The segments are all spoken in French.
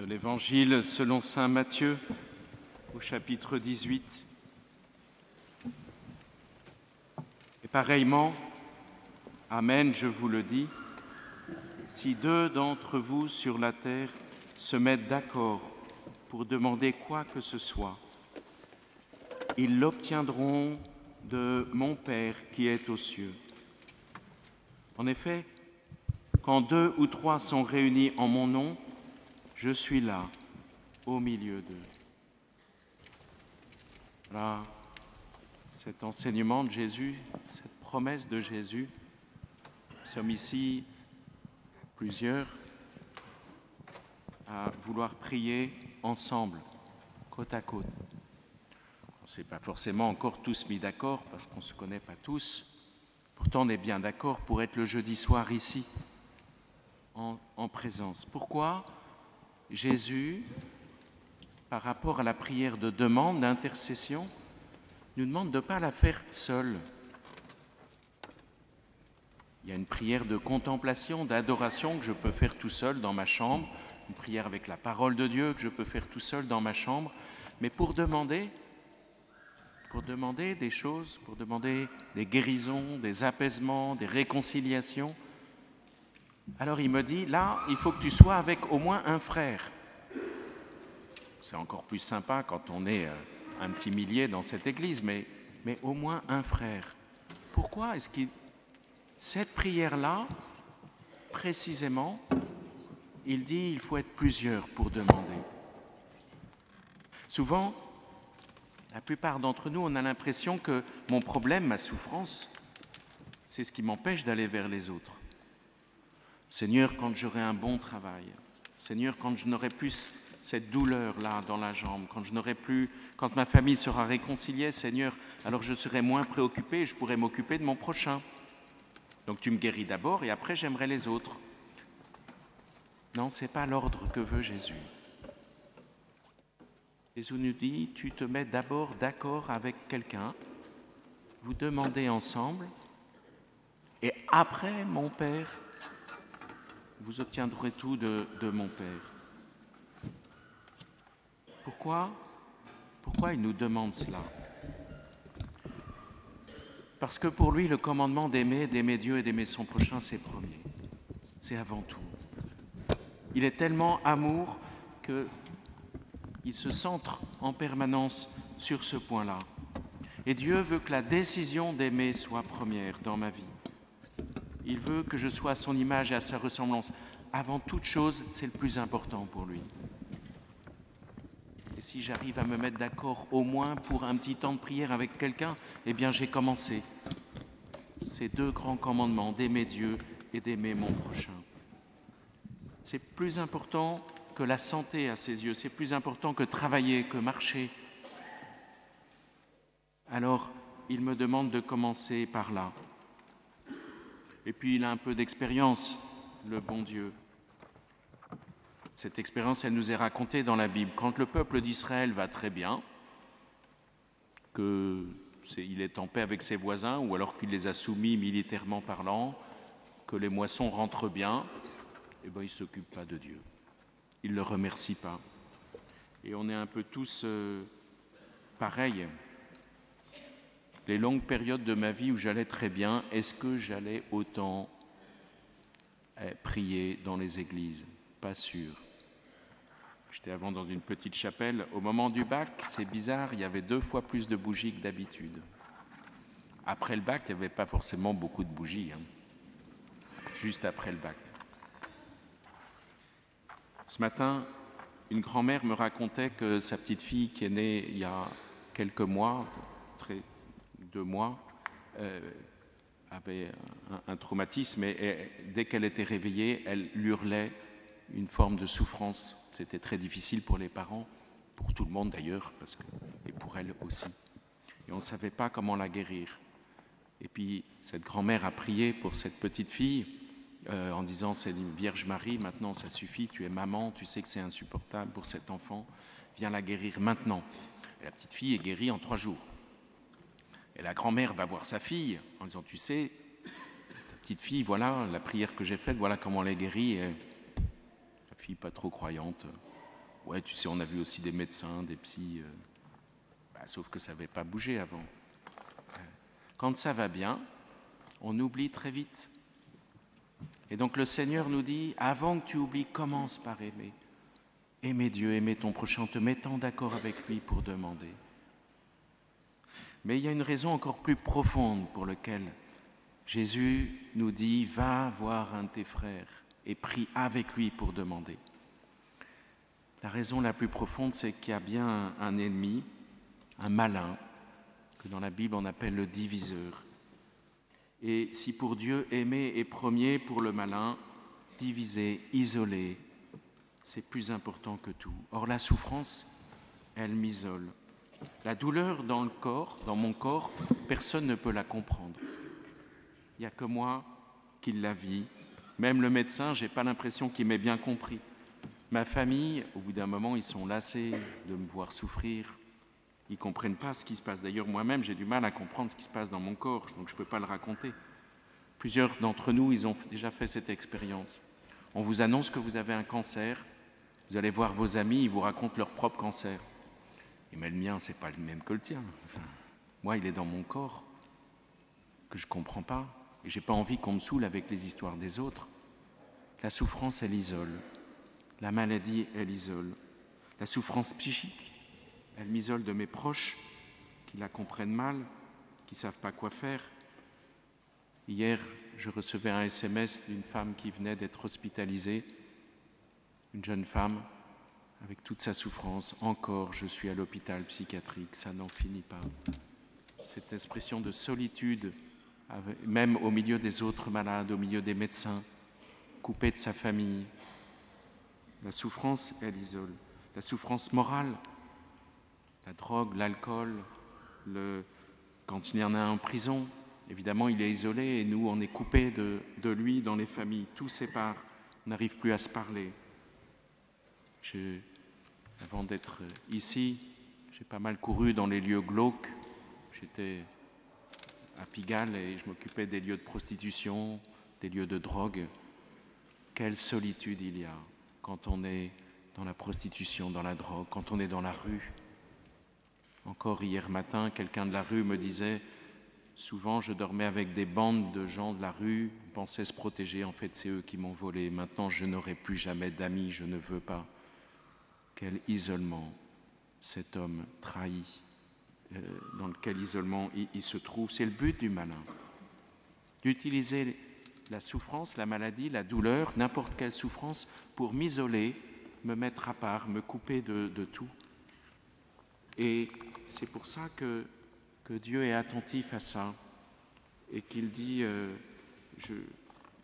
De l'Évangile selon saint Matthieu, au chapitre 18. Et pareillement, Amen, je vous le dis, si deux d'entre vous sur la terre se mettent d'accord pour demander quoi que ce soit, ils l'obtiendront de mon Père qui est aux cieux. En effet, quand deux ou trois sont réunis en mon nom, je suis là, au milieu d'eux. Voilà, cet enseignement de Jésus, cette promesse de Jésus. Nous sommes ici plusieurs à vouloir prier ensemble, côte à côte. On ne s'est pas forcément encore tous mis d'accord parce qu'on ne se connaît pas tous. Pourtant, on est bien d'accord pour être le jeudi soir ici, en présence. Pourquoi Jésus, par rapport à la prière de demande, d'intercession, nous demande de ne pas la faire seule. Il y a une prière de contemplation, d'adoration que je peux faire tout seul dans ma chambre, une prière avec la parole de Dieu que je peux faire tout seul dans ma chambre, mais pour demander des choses, pour demander des guérisons, des apaisements, des réconciliations. Alors il me dit, là, il faut que tu sois avec au moins un frère. C'est encore plus sympa quand on est un petit millier dans cette église, mais au moins un frère. Pourquoi est-ce que cette prière-là, précisément, il dit il faut être plusieurs pour demander. Souvent, la plupart d'entre nous, on a l'impression que mon problème, ma souffrance, c'est ce qui m'empêche d'aller vers les autres. Seigneur, quand j'aurai un bon travail, Seigneur, quand je n'aurai plus cette douleur-là dans la jambe, quand ma famille sera réconciliée, Seigneur, alors je serai moins préoccupé et je pourrai m'occuper de mon prochain. Donc tu me guéris d'abord et après j'aimerai les autres. Non, ce n'est pas l'ordre que veut Jésus. Jésus nous dit, tu te mets d'abord d'accord avec quelqu'un, vous demandez ensemble, et après mon Père, vous obtiendrez tout de mon Père. Pourquoi il nous demande cela? Parce que pour lui, le commandement d'aimer Dieu et d'aimer son prochain, c'est premier. C'est avant tout. Il est tellement amour qu'il se centre en permanence sur ce point-là. Et Dieu veut que la décision d'aimer soit première dans ma vie. Il veut que je sois à son image et à sa ressemblance. Avant toute chose, c'est le plus important pour lui. Et si j'arrive à me mettre d'accord au moins pour un petit temps de prière avec quelqu'un, eh bien j'ai commencé. Ces deux grands commandements, d'aimer Dieu et d'aimer mon prochain. C'est plus important que la santé à ses yeux, c'est plus important que travailler, que marcher. Alors, il me demande de commencer par là. Et puis, il a un peu d'expérience, le bon Dieu. Cette expérience, elle nous est racontée dans la Bible. Quand le peuple d'Israël va très bien, qu'il est en paix avec ses voisins, ou alors qu'il les a soumis militairement parlant, que les moissons rentrent bien, eh bien, il ne s'occupe pas de Dieu. Il ne le remercie pas. Et on est un peu tous pareils. Les longues périodes de ma vie où j'allais très bien, est-ce que j'allais autant prier dans les églises? Pas sûr. J'étais avant dans une petite chapelle. Au moment du bac, c'est bizarre, il y avait 2 fois plus de bougies que d'habitude. Après le bac, il n'y avait pas forcément beaucoup de bougies. Juste après le bac. Ce matin, une grand-mère me racontait que sa petite fille qui est née il y a quelques mois, 2 mois, avait un traumatisme et dès qu'elle était réveillée, elle hurlait une forme de souffrance. C'était très difficile pour les parents, pour tout le monde d'ailleurs, et pour elle aussi. Et on ne savait pas comment la guérir. Et puis cette grand-mère a prié pour cette petite fille en disant « c'est une Vierge Marie, maintenant ça suffit, tu es maman, tu sais que c'est insupportable pour cet enfant, viens la guérir maintenant ». Et la petite fille est guérie en 3 jours. Et la grand-mère va voir sa fille en disant « tu sais, ta petite fille, voilà la prière que j'ai faite, voilà comment elle est guérie. » Et la fille pas trop croyante Ouais, tu sais, on a vu aussi des médecins, des psys, sauf que ça n'avait pas bougé avant. Quand ça va bien, on oublie très vite. Et donc le Seigneur nous dit, avant que tu oublies, commence par aimer. Aimer Dieu, aimer ton prochain, en te mettant d'accord avec lui pour demander. Mais il y a une raison encore plus profonde pour laquelle Jésus nous dit, va voir un de tes frères et prie avec lui pour demander. La raison la plus profonde, c'est qu'il y a bien un ennemi, un malin, que dans la Bible on appelle le diviseur. Et si pour Dieu, aimer est premier, pour le malin, diviser, isoler, c'est plus important que tout. Or la souffrance, elle m'isole. La douleur dans le corps, dans mon corps, personne ne peut la comprendre. Il n'y a que moi qui la vis. Même le médecin, je n'ai pas l'impression qu'il m'ait bien compris. Ma famille, au bout d'un moment, ils sont lassés de me voir souffrir. Ils ne comprennent pas ce qui se passe. D'ailleurs, moi-même, j'ai du mal à comprendre ce qui se passe dans mon corps, donc je ne peux pas le raconter. Plusieurs d'entre nous, ils ont déjà fait cette expérience. On vous annonce que vous avez un cancer, vous allez voir vos amis, ils vous racontent leur propre cancer. Mais le mien, ce n'est pas le même que le tien. Enfin, moi, il est dans mon corps, que je ne comprends pas. Et je n'ai pas envie qu'on me saoule avec les histoires des autres. La souffrance, elle isole. La maladie, elle isole. La souffrance psychique, elle m'isole de mes proches qui la comprennent mal, qui ne savent pas quoi faire. Hier, je recevais un SMS d'une femme qui venait d'être hospitalisée, une jeune femme, avec toute sa souffrance. Encore, je suis à l'hôpital psychiatrique, ça n'en finit pas. Cette expression de solitude, même au milieu des autres malades, au milieu des médecins, coupé de sa famille. La souffrance, elle isole. La souffrance morale, la drogue, l'alcool, quand il y en a un en prison, évidemment, il est isolé et nous, on est coupés de lui dans les familles. Tout sépare, on n'arrive plus à se parler. Avant d'être ici, j'ai pas mal couru dans les lieux glauques. J'étais à Pigalle et je m'occupais des lieux de prostitution, des lieux de drogue. Quelle solitude il y a quand on est dans la prostitution, dans la drogue, quand on est dans la rue. Encore hier matin, quelqu'un de la rue me disait « Souvent, je dormais avec des bandes de gens de la rue, on pensait se protéger, en fait, c'est eux qui m'ont volé. Maintenant, je n'aurai plus jamais d'amis, je ne veux pas. » Quel isolement cet homme trahi, dans quel isolement il se trouve. C'est le but du malin, d'utiliser la souffrance, la maladie, la douleur, n'importe quelle souffrance, pour m'isoler, me mettre à part, me couper de tout. Et c'est pour ça que Dieu est attentif à ça et qu'il dit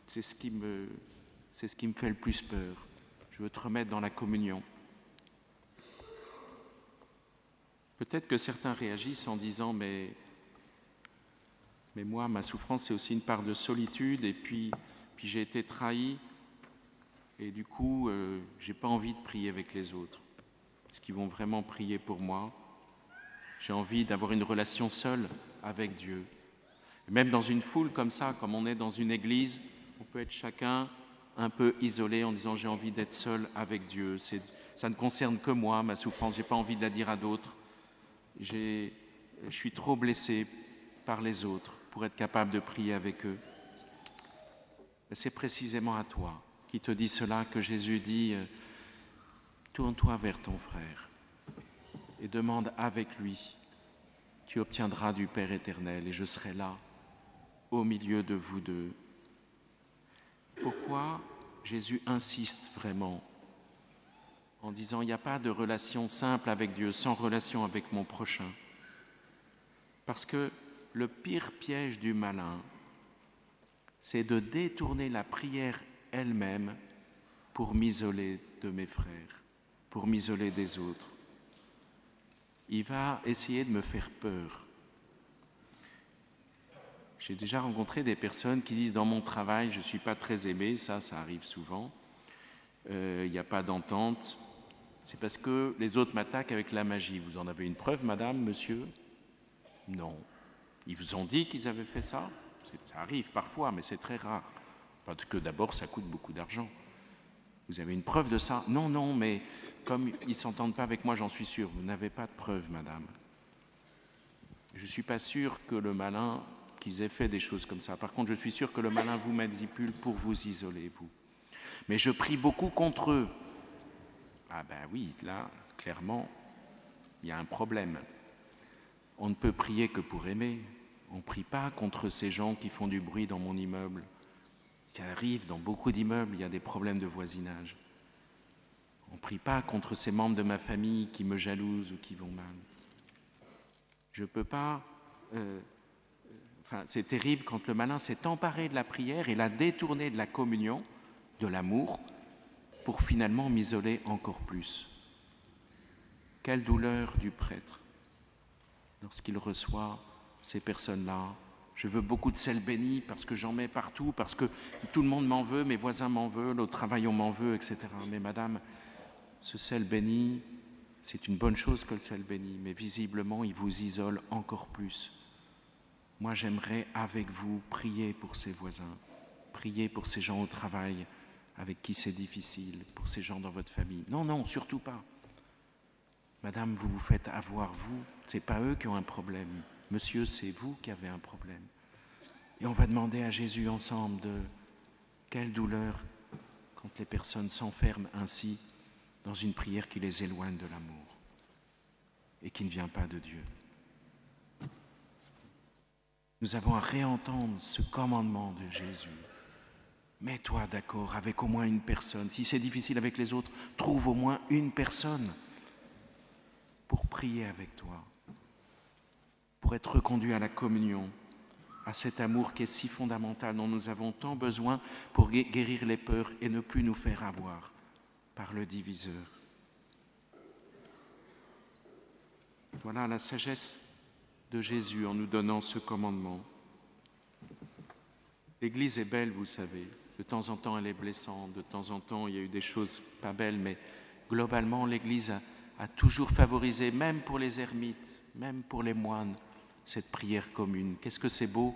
c'est ce qui me fait le plus peur. Je veux te remettre dans la communion. Peut-être que certains réagissent en disant mais moi, ma souffrance, c'est aussi une part de solitude et puis j'ai été trahi et du coup, j'ai pas envie de prier avec les autres. Est-ce qu'ils vont vraiment prier pour moi? J'ai envie d'avoir une relation seule avec Dieu. Et même dans une foule comme ça, comme on est dans une église, on peut être chacun un peu isolé en disant j'ai envie d'être seul avec Dieu. Ça ne concerne que moi, ma souffrance, j'ai pas envie de la dire à d'autres. Je suis trop blessé par les autres pour être capable de prier avec eux. C'est précisément à toi qui te dit cela que Jésus dit tourne-toi vers ton frère et demande avec lui, tu obtiendras du Père éternel et je serai là au milieu de vous deux. Pourquoi Jésus insiste vraiment en disant il n'y a pas de relation simple avec Dieu sans relation avec mon prochain? Parce que le pire piège du malin, c'est de détourner la prière elle-même pour m'isoler de mes frères, pour m'isoler des autres. Il va essayer de me faire peur. J'ai déjà rencontré des personnes qui disent « dans mon travail, je ne suis pas très aimé », ça arrive souvent, il n'y a pas d'entente, c'est parce que les autres m'attaquent avec la magie. Vous en avez une preuve, madame, monsieur? Non. Ils vous ont dit qu'ils avaient fait ça? Ça arrive parfois, mais c'est très rare. Parce que d'abord, ça coûte beaucoup d'argent. Vous avez une preuve de ça? Non, non, mais comme ils ne s'entendent pas avec moi, j'en suis sûr. Vous n'avez pas de preuve, madame. Je ne suis pas sûr que le malin, qu'ils aient fait des choses comme ça. Par contre, je suis sûr que le malin vous manipule pour vous isoler, vous. Mais je prie beaucoup contre eux. Ah ben oui, là, clairement, il y a un problème. On ne peut prier que pour aimer. On ne prie pas contre ces gens qui font du bruit dans mon immeuble. Ça arrive dans beaucoup d'immeubles, il y a des problèmes de voisinage. On ne prie pas contre ces membres de ma famille qui me jalousent ou qui vont mal. Je ne peux pas... c'est terrible quand le malin s'est emparé de la prière et l'a détourné de la communion, de l'amour, pour finalement m'isoler encore plus. Quelle douleur du prêtre lorsqu'il reçoit ces personnes-là. Je veux beaucoup de sel béni parce que j'en mets partout, parce que tout le monde m'en veut, mes voisins m'en veulent, au travail on m'en veut, etc. Mais madame, ce sel béni, c'est une bonne chose que le sel béni, mais visiblement il vous isole encore plus. Moi j'aimerais avec vous prier pour ces voisins, prier pour ces gens au travail avec qui c'est difficile, pour ces gens dans votre famille. Non, non, surtout pas. Madame, vous vous faites avoir, vous, c'est pas eux qui ont un problème. Monsieur, c'est vous qui avez un problème. Et on va demander à Jésus ensemble de quelle douleur quand les personnes s'enferment ainsi dans une prière qui les éloigne de l'amour et qui ne vient pas de Dieu. Nous avons à réentendre ce commandement de Jésus. Mets-toi d'accord avec au moins une personne. Si c'est difficile avec les autres, trouve au moins une personne pour prier avec toi, pour être reconduit à la communion, à cet amour qui est si fondamental, dont nous avons tant besoin pour guérir les peurs et ne plus nous faire avoir par le diviseur. Voilà la sagesse de Jésus en nous donnant ce commandement. L'Église est belle, vous savez. De temps en temps, elle est blessante. De temps en temps, il y a eu des choses pas belles. Mais globalement, l'Église a toujours favorisé, même pour les ermites, même pour les moines, cette prière commune. Qu'est-ce que c'est beau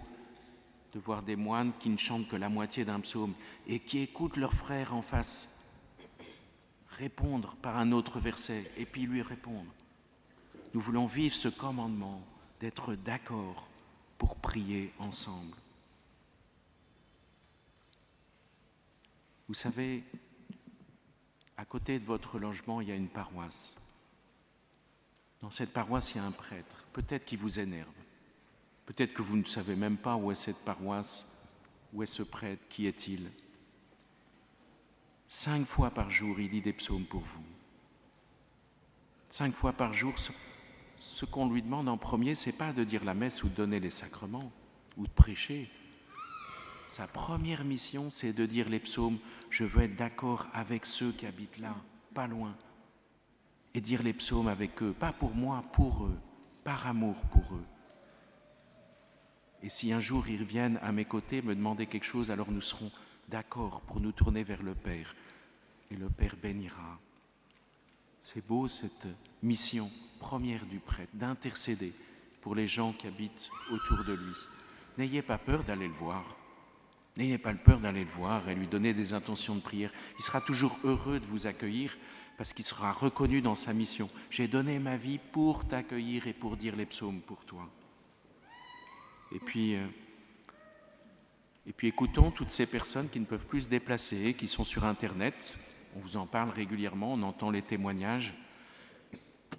de voir des moines qui ne chantent que la moitié d'un psaume et qui écoutent leur frère en face répondre par un autre verset et puis lui répondre. Nous voulons vivre ce commandement d'être d'accord pour prier ensemble. Vous savez, à côté de votre logement, il y a une paroisse. Dans cette paroisse, il y a un prêtre, peut-être qui vous énerve. Peut-être que vous ne savez même pas où est cette paroisse, où est ce prêtre, qui est-il. 5 fois par jour, il lit des psaumes pour vous. 5 fois par jour, ce qu'on lui demande en premier, ce n'est pas de dire la messe ou de donner les sacrements, ou de prêcher. Sa première mission, c'est de dire les psaumes, je veux être d'accord avec ceux qui habitent là, pas loin. Et dire les psaumes avec eux, pas pour moi, pour eux, par amour pour eux. Et si un jour ils reviennent à mes côtés me demander quelque chose, alors nous serons d'accord pour nous tourner vers le Père. Et le Père bénira. C'est beau cette mission première du prêtre, d'intercéder pour les gens qui habitent autour de lui. N'ayez pas peur d'aller le voir. N'ayez pas peur d'aller le voir et lui donner des intentions de prière. Il sera toujours heureux de vous accueillir parce qu'il sera reconnu dans sa mission. J'ai donné ma vie pour t'accueillir et pour dire les psaumes pour toi. Et puis écoutons toutes ces personnes qui ne peuvent plus se déplacer, qui sont sur Internet. On vous en parle régulièrement, on entend les témoignages.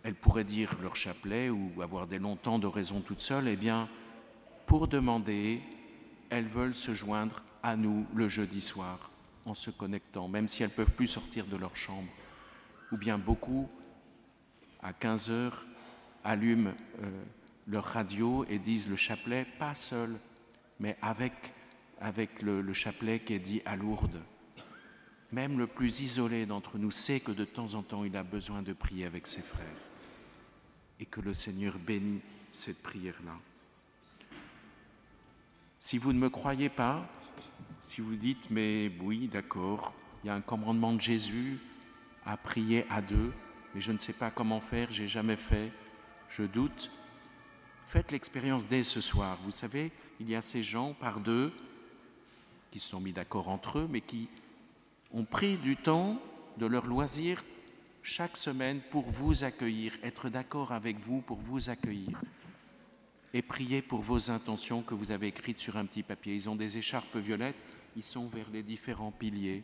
Elles pourraient dire leur chapelet ou avoir des longs temps d'oraison toutes seules. Eh bien, pour demander, elles veulent se joindre à nous le jeudi soir en se connectant, même si elles ne peuvent plus sortir de leur chambre. Ou bien beaucoup, à 15h, allument leur radio et disent le chapelet, pas seul, mais avec le chapelet qui est dit à Lourdes. Même le plus isolé d'entre nous sait que de temps en temps, il a besoin de prier avec ses frères. Et que le Seigneur bénit cette prière-là. Si vous ne me croyez pas, si vous dites, mais oui, d'accord, il y a un commandement de Jésus à prier à deux, mais je ne sais pas comment faire, j'ai jamais fait, je doute. Faites l'expérience dès ce soir. Vous savez, il y a ces gens par deux qui se sont mis d'accord entre eux, mais qui ont pris du temps de leur loisir chaque semaine pour vous accueillir, être d'accord avec vous pour vous accueillir et prier pour vos intentions que vous avez écrites sur un petit papier. Ils ont des écharpes violettes, ils sont vers les différents piliers.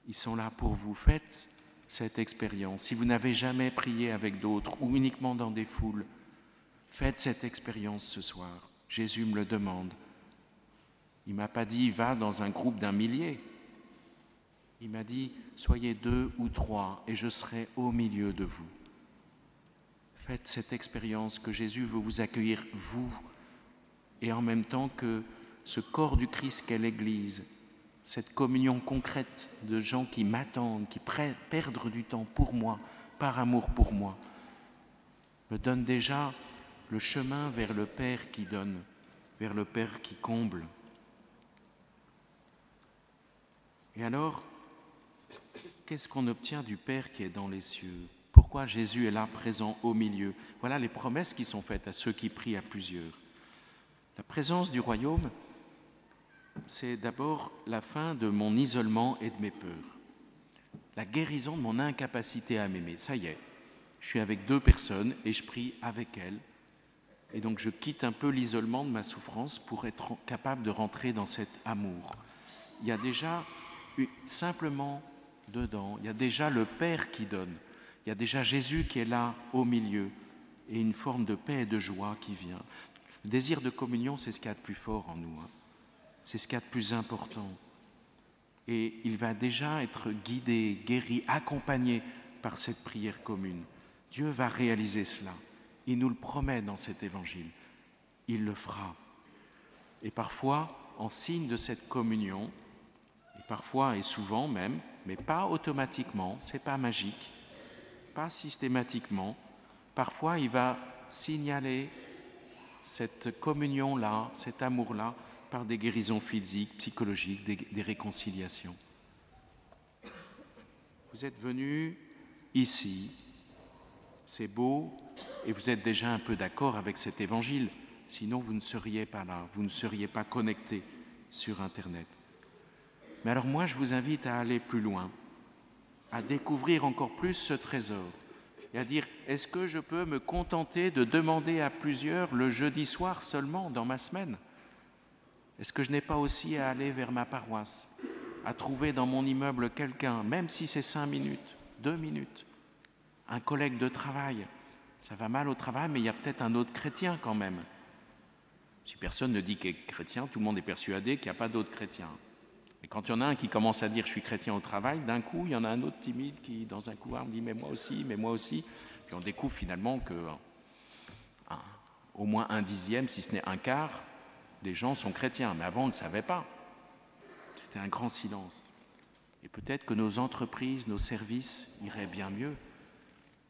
Ils sont là pour vous. Faites cette expérience. Si vous n'avez jamais prié avec d'autres ou uniquement dans des foules, faites cette expérience ce soir. Jésus me le demande. Il ne m'a pas dit, va dans un groupe d'1 millier. Il m'a dit, soyez 2 ou 3 et je serai au milieu de vous. Faites cette expérience que Jésus veut vous accueillir, vous, et en même temps que ce corps du Christ qu'est l'Église, cette communion concrète de gens qui m'attendent, qui perdent du temps pour moi, par amour pour moi, me donne déjà le chemin vers le Père qui donne, vers le Père qui comble. Et alors, qu'est-ce qu'on obtient du Père qui est dans les cieux? Pourquoi Jésus est là, présent au milieu? Voilà les promesses qui sont faites à ceux qui prient à plusieurs. La présence du royaume, c'est d'abord la fin de mon isolement et de mes peurs. La guérison de mon incapacité à m'aimer. Ça y est, je suis avec 2 personnes et je prie avec elles. Et donc je quitte un peu l'isolement de ma souffrance pour être capable de rentrer dans cet amour. Il y a déjà simplement dedans, il y a déjà le Père qui donne. Il y a déjà Jésus qui est là au milieu et une forme de paix et de joie qui vient. Le désir de communion, c'est ce qu'il y a de plus fort en nous. C'est ce qu'il y a de plus important. Et il va déjà être guidé, guéri, accompagné par cette prière commune. Dieu va réaliser cela. Il nous le promet dans cet évangile. Il le fera. Et parfois, en signe de cette communion, et parfois et souvent même, mais pas automatiquement, c'est pas magique, pas systématiquement, parfois il va signaler cette communion-là, cet amour-là, par des guérisons physiques, psychologiques, des réconciliations. Vous êtes venus ici, c'est beau, et vous êtes déjà un peu d'accord avec cet évangile, sinon vous ne seriez pas là, vous ne seriez pas connectés sur Internet. Mais alors moi, je vous invite à aller plus loin, à découvrir encore plus ce trésor et à dire, est-ce que je peux me contenter de demander à plusieurs le jeudi soir seulement dans ma semaine? Est-ce que je n'ai pas aussi à aller vers ma paroisse, à trouver dans mon immeuble quelqu'un, même si c'est 5 minutes, 2 minutes, un collègue de travail? Ça va mal au travail, mais il y a peut-être un autre chrétien quand même. Si personne ne dit qu'il est chrétien, tout le monde est persuadé qu'il n'y a pas d'autres chrétiens. Et quand il y en a un qui commence à dire « je suis chrétien au travail », d'un coup, il y en a un autre timide qui, dans un couloir, me dit « mais moi aussi ». Puis on découvre finalement que au moins 1/10, si ce n'est 1/4, des gens sont chrétiens. Mais avant, on ne le savait pas. C'était un grand silence. Et peut-être que nos entreprises, nos services iraient bien mieux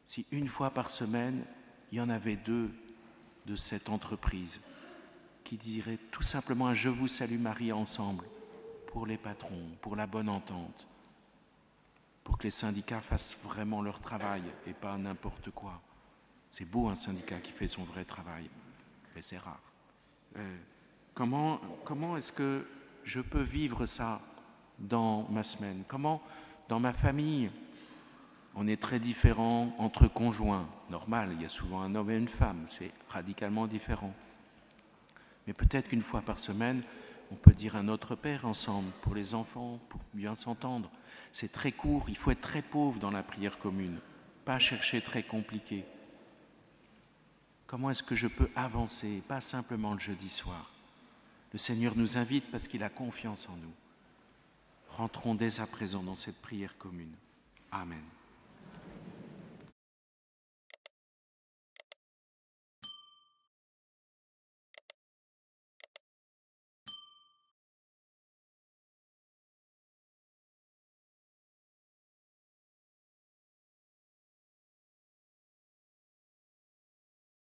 si 1 fois par semaine, il y en avait 2 de cette entreprise qui diraient tout simplement un « Je vous salue Marie » ensemble, pour les patrons, pour la bonne entente, pour que les syndicats fassent vraiment leur travail et pas n'importe quoi. C'est beau un syndicat qui fait son vrai travail, mais c'est rare. Comment est-ce que je peux vivre ça dans ma semaine? Comment, dans ma famille, on est très différents entre conjoints. Normal, il y a souvent un homme et une femme, c'est radicalement différent. Mais peut-être qu'1 fois par semaine, on peut dire un Notre Père ensemble, pour les enfants, pour bien s'entendre. C'est très court, il faut être très pauvre dans la prière commune, pas chercher très compliqué. Comment est-ce que je peux avancer, pas simplement le jeudi soir? Le Seigneur nous invite parce qu'il a confiance en nous. Rentrons dès à présent dans cette prière commune. Amen.